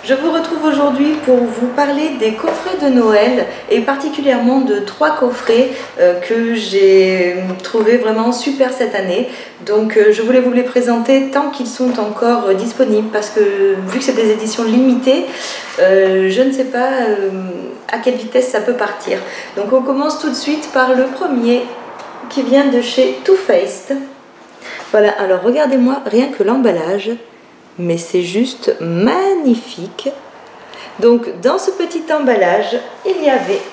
Je vous retrouve aujourd'hui pour vous parler des coffrets de Noël et particulièrement de 3 coffrets que j'ai trouvé vraiment super cette année. Donc je voulais vous les présenter tant qu'ils sont encore disponibles parce que vu que c'est des éditions limitées, je ne sais pas à quelle vitesse ça peut partir. Donc on commence tout de suite par le premier qui vient de chez Too Faced. Voilà, alors regardez-moi rien que l'emballage. Mais c'est juste magnifique. Donc dans ce petit emballage, il y avait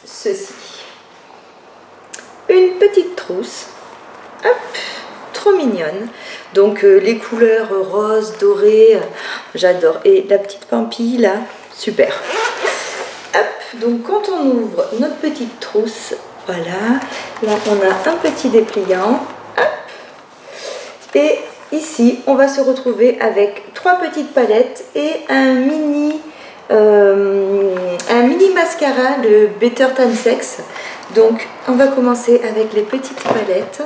ceci. Une petite trousse. Hop, trop mignonne. Donc les couleurs rose, doré, j'adore. Et la petite pampille là, super. Hop, donc quand on ouvre notre petite trousse, voilà, là on a un petit dépliant. Et ici, on va se retrouver avec 3 petites palettes et un mini mascara de Better Than Sex. Donc, on va commencer avec les petites palettes.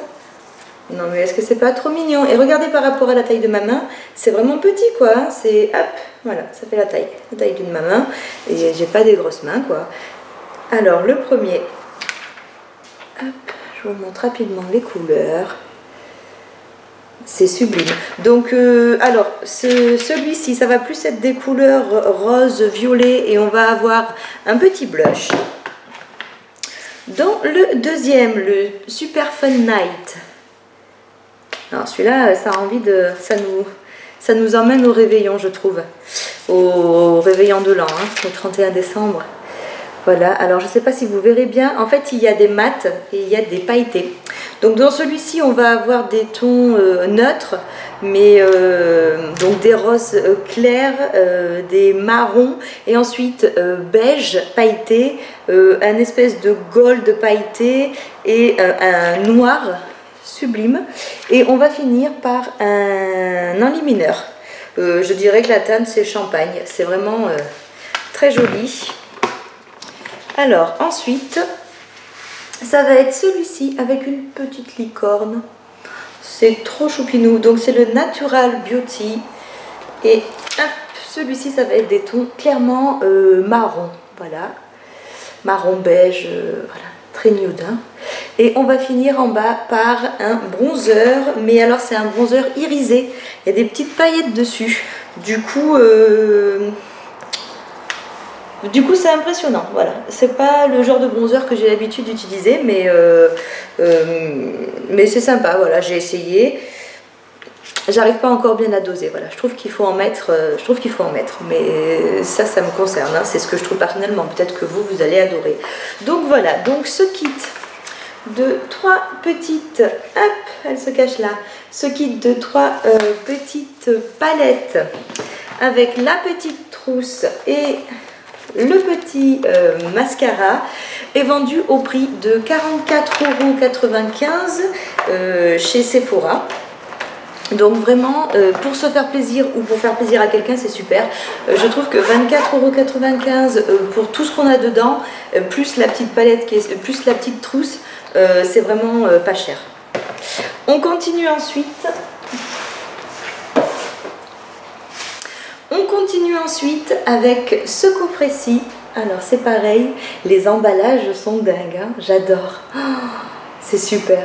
Non mais est-ce que c'est pas trop mignon? Et regardez par rapport à la taille de ma main, c'est vraiment petit quoi. C'est hop, voilà, ça fait la taille d'une main. Et j'ai pas des grosses mains quoi. Alors, le premier. Hop, je vous montre rapidement les couleurs. C'est sublime. Donc, alors, celui-ci, ça va plus être des couleurs rose, violet et on va avoir un petit blush. Dans le deuxième, le Super Fun Night. Alors, celui-là, ça a envie de... Ça nous emmène au réveillon, je trouve. Au réveillon de l'an, hein, au 31 décembre. Voilà, alors je ne sais pas si vous verrez bien, en fait il y a des mats et il y a des pailletés. Donc dans celui-ci on va avoir des tons neutres, mais donc des roses clairs, des marrons et ensuite beige pailleté, un espèce de gold pailleté et un noir sublime. Et on va finir par un enlumineur. Je dirais que la teinte c'est champagne, c'est vraiment très joli. Alors ensuite, ça va être celui-ci avec une petite licorne. C'est trop choupinou. Donc c'est le Natural Beauty. Et celui-ci, ça va être des tons clairement marron. Voilà. Marron beige. Voilà. Très nude. Hein. Et on va finir en bas par un bronzer. Mais alors c'est un bronzer irisé. Il y a des petites paillettes dessus. Du coup c'est impressionnant, voilà. C'est pas le genre de bronzer que j'ai l'habitude d'utiliser, mais c'est sympa, voilà, j'ai essayé. J'arrive pas encore bien à doser, voilà. Je trouve qu'il faut en mettre, mais ça me concerne, hein. C'est ce que je trouve personnellement. Peut-être que vous allez adorer. Donc voilà, donc ce kit de 3 petites, hop, elle se cache là. Ce kit de 3 petites palettes avec la petite trousse et le petit mascara est vendu au prix de 44,95 € chez Sephora. Donc vraiment, pour se faire plaisir ou pour faire plaisir à quelqu'un, c'est super. Je trouve que 24,95 € pour tout ce qu'on a dedans, plus la petite palette, plus la petite trousse, c'est vraiment pas cher. On continue ensuite. On continue ensuite avec ce coffret-ci. Alors c'est pareil, les emballages sont dingues, hein. J'adore. Oh, c'est super.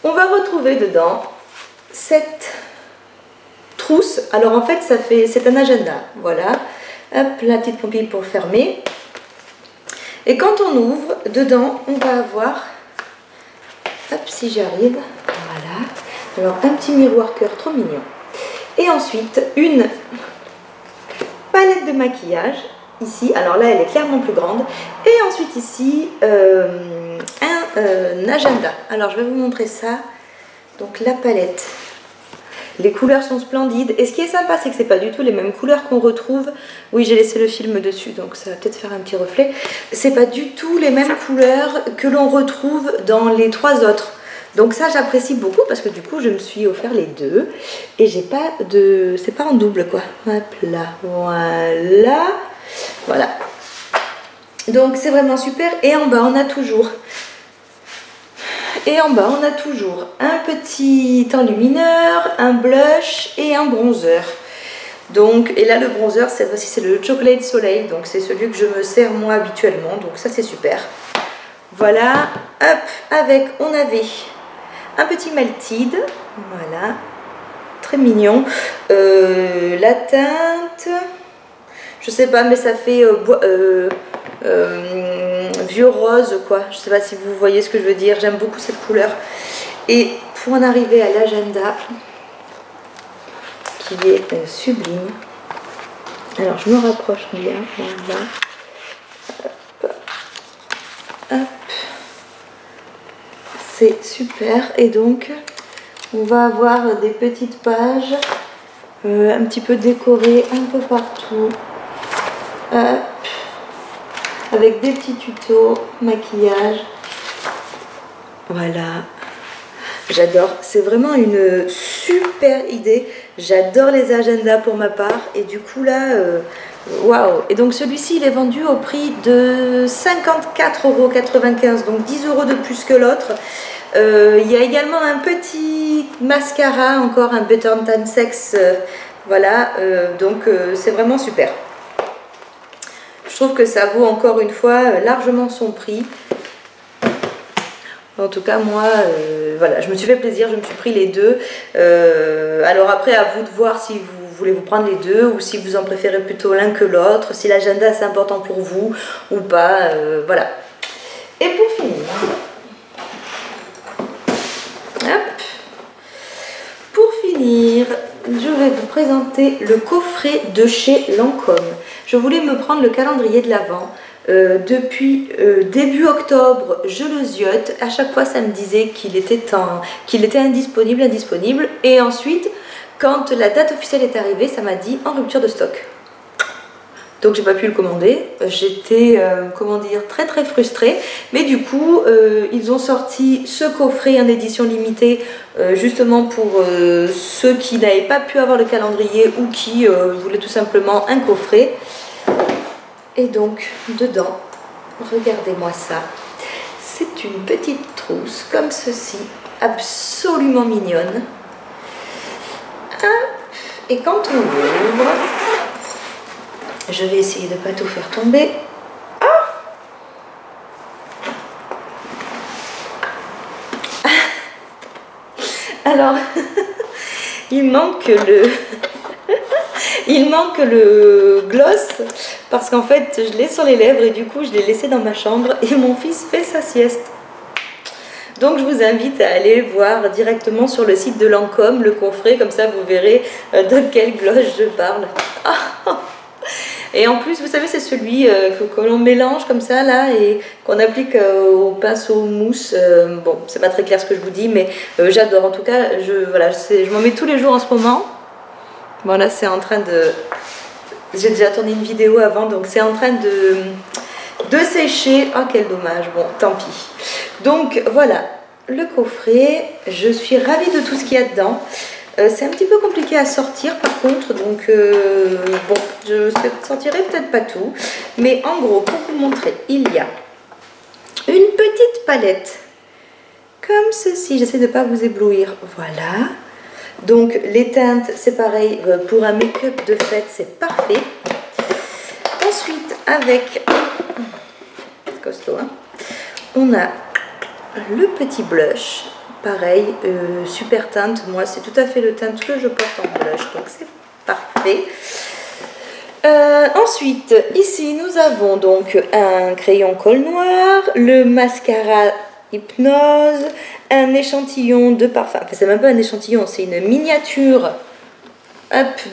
On va retrouver dedans cette trousse. Alors en fait, c'est un agenda. Voilà. Hop, la petite pompille pour fermer. Et quand on ouvre, dedans, on va avoir, hop, si j'y arrive, voilà. Alors un petit miroir cœur trop mignon. Et ensuite, une palette de maquillage, ici, alors là elle est clairement plus grande. Et ensuite ici, un agenda. Alors je vais vous montrer ça. Donc la palette. Les couleurs sont splendides. Et ce qui est sympa, c'est que c'est pas du tout les mêmes couleurs qu'on retrouve. Oui, j'ai laissé le film dessus, donc ça va peut-être faire un petit reflet. C'est pas du tout les mêmes couleurs que l'on retrouve dans les 3 autres. Donc ça j'apprécie beaucoup parce que du coup je me suis offert les 2 et j'ai pas de... c'est pas en double quoi. Hop là, voilà. Donc c'est vraiment super et en bas on a toujours Et en bas, on a toujours un petit enlumineur, un blush et un bronzer. Donc, et là, le bronzer, cette fois-ci, c'est le Chocolate Soleil. Donc, c'est celui que je me sers moi habituellement. Donc, ça, c'est super. Voilà. Hop, avec, on avait un petit Melted. Voilà. Très mignon. La teinte, je sais pas, mais ça fait vieux rose, quoi. Je sais pas si vous voyez ce que je veux dire. J'aime beaucoup cette couleur. Et pour en arriver à l'agenda, qui est sublime. Alors, je me rapproche bien. Voilà. Hop. Hop. C'est super. Et donc, on va avoir des petites pages un petit peu décorées un peu partout. Hop. Avec des petits tutos, maquillage. Voilà. J'adore. C'est vraiment une super idée. J'adore les agendas pour ma part. Et du coup là, waouh. Et donc celui-ci, il est vendu au prix de 54,95 €. Donc 10 € de plus que l'autre. Il y a également un petit mascara, encore un Better Than Sex. Voilà. Donc c'est vraiment super. Je trouve que ça vaut encore une fois largement son prix. En tout cas, moi, voilà, je me suis fait plaisir, je me suis pris les deux. Alors après, à vous de voir si vous voulez vous prendre les deux ou si vous en préférez plutôt l'un que l'autre, si l'agenda c'est important pour vous ou pas, voilà. Et pour finir, hop, pour finir, je vais vous présenter le coffret de chez Lancôme. Je voulais me prendre le calendrier de l'Avent. Depuis début octobre, je le ziote. À chaque fois, ça me disait qu'il était indisponible. Et ensuite, quand la date officielle est arrivée, ça m'a dit en rupture de stock. Donc, j'ai pas pu le commander. J'étais, comment dire, très très frustrée. Mais du coup, ils ont sorti ce coffret en édition limitée, justement pour ceux qui n'avaient pas pu avoir le calendrier ou qui voulaient tout simplement un coffret. Et donc, dedans, regardez-moi ça. C'est une petite trousse, comme ceci, absolument mignonne. Et quand on l'ouvre, je vais essayer de ne pas tout faire tomber. Alors, il manque le gloss parce qu'en fait je l'ai sur les lèvres et du coup je l'ai laissé dans ma chambre et mon fils fait sa sieste. Donc je vous invite à aller voir directement sur le site de Lancôme le coffret, comme ça vous verrez de quel gloss je parle. Et en plus vous savez c'est celui que l'on mélange comme ça là et qu'on applique au pinceau mousse. Bon c'est pas très clair ce que je vous dis mais j'adore en tout cas, je m'en mets tous les jours en ce moment. Bon là c'est en train de... J'ai déjà tourné une vidéo avant donc c'est en train de sécher. Oh quel dommage, bon tant pis. Donc voilà le coffret, je suis ravie de tout ce qu'il y a dedans. C'est un petit peu compliqué à sortir par contre donc bon je sortirai peut-être pas tout. Mais en gros pour vous montrer il y a une petite palette comme ceci, j'essaie de ne pas vous éblouir, voilà. Donc les teintes c'est pareil, pour un make-up de fête c'est parfait. Ensuite avec costaud hein, on a le petit blush, pareil, super teinte, moi c'est tout à fait le teinte que je porte en blush donc c'est parfait. Ensuite ici nous avons donc un crayon colle noir, le mascara Hypnose, un échantillon de parfum, enfin c'est même pas un échantillon, c'est une miniature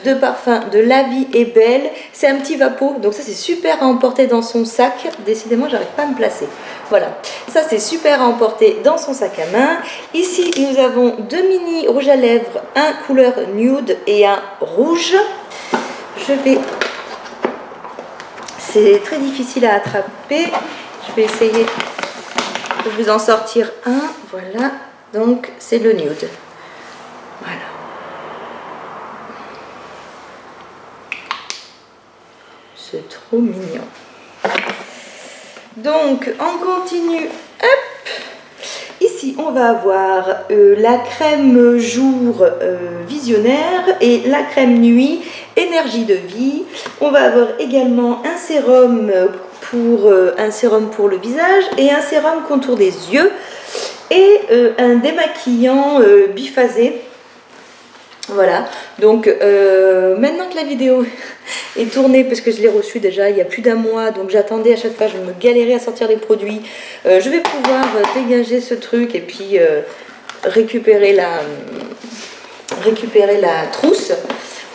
de parfum de La Vie est Belle, c'est un petit vapeau, donc ça c'est super à emporter dans son sac, décidément j'arrive pas à me placer, voilà, ça c'est super à emporter dans son sac à main. Ici nous avons deux mini rouges à lèvres, un couleur nude et un rouge, c'est très difficile à attraper, je vais essayer de vous en sortir un, voilà, donc c'est le nude, voilà. C'est trop mignon. Donc on continue, hop. Ici ici on va avoir la crème jour visionnaire et la crème nuit énergie de vie. On va avoir également un sérum pour le visage et un sérum contour des yeux et un démaquillant biphasé. Voilà, donc maintenant que la vidéo est tournée, parce que je l'ai reçue déjà il y a plus d'un mois, donc j'attendais à chaque fois, je me galérais à sortir les produits, je vais pouvoir dégager ce truc et puis récupérer la trousse.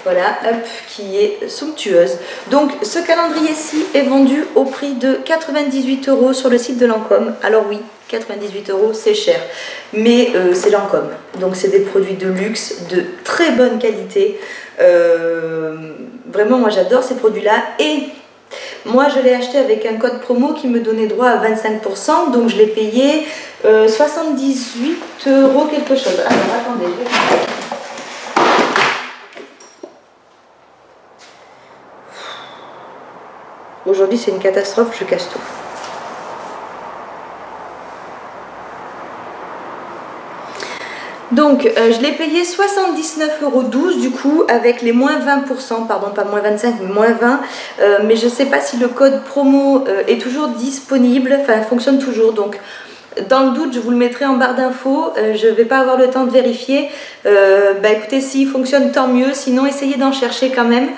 Voilà, hop, qui est somptueuse. Donc ce calendrier-ci est vendu au prix de 98 € sur le site de Lancôme. Alors oui, 98 € c'est cher, mais c'est Lancôme. Donc c'est des produits de luxe, de très bonne qualité. Vraiment, moi j'adore ces produits-là. Et moi je l'ai acheté avec un code promo qui me donnait droit à 25%. Donc je l'ai payé 78 € quelque chose. Alors attendez, je vais... Aujourd'hui, c'est une catastrophe, je casse tout. Donc, je l'ai payé 79,12 € du coup, avec les moins 20%, pardon, pas moins 25, mais moins 20. Mais je ne sais pas si le code promo est toujours disponible, enfin, fonctionne toujours. Donc, dans le doute, je vous le mettrai en barre d'infos. Je ne vais pas avoir le temps de vérifier. Écoutez, s'il fonctionne, tant mieux. Sinon, essayez d'en chercher quand même.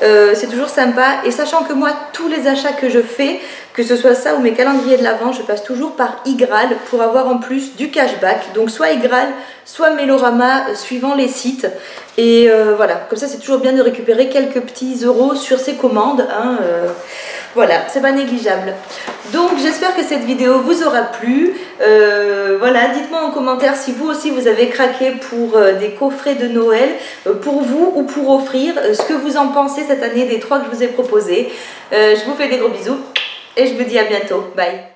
C'est toujours sympa. Et sachant que moi, tous les achats que je fais, que ce soit ça ou mes calendriers de l'Avent, je passe toujours par Igral pour avoir en plus du cashback. Donc, soit Igral, soit Mélorama, suivant les sites. Et voilà, comme ça, c'est toujours bien de récupérer quelques petits euros sur ses commandes. Hein, voilà, c'est pas négligeable. Donc j'espère que cette vidéo vous aura plu. Voilà, dites-moi en commentaire si vous aussi vous avez craqué pour des coffrets de Noël, pour vous ou pour offrir, ce que vous en pensez cette année des 3 que je vous ai proposés. Je vous fais des gros bisous et je vous dis à bientôt. Bye.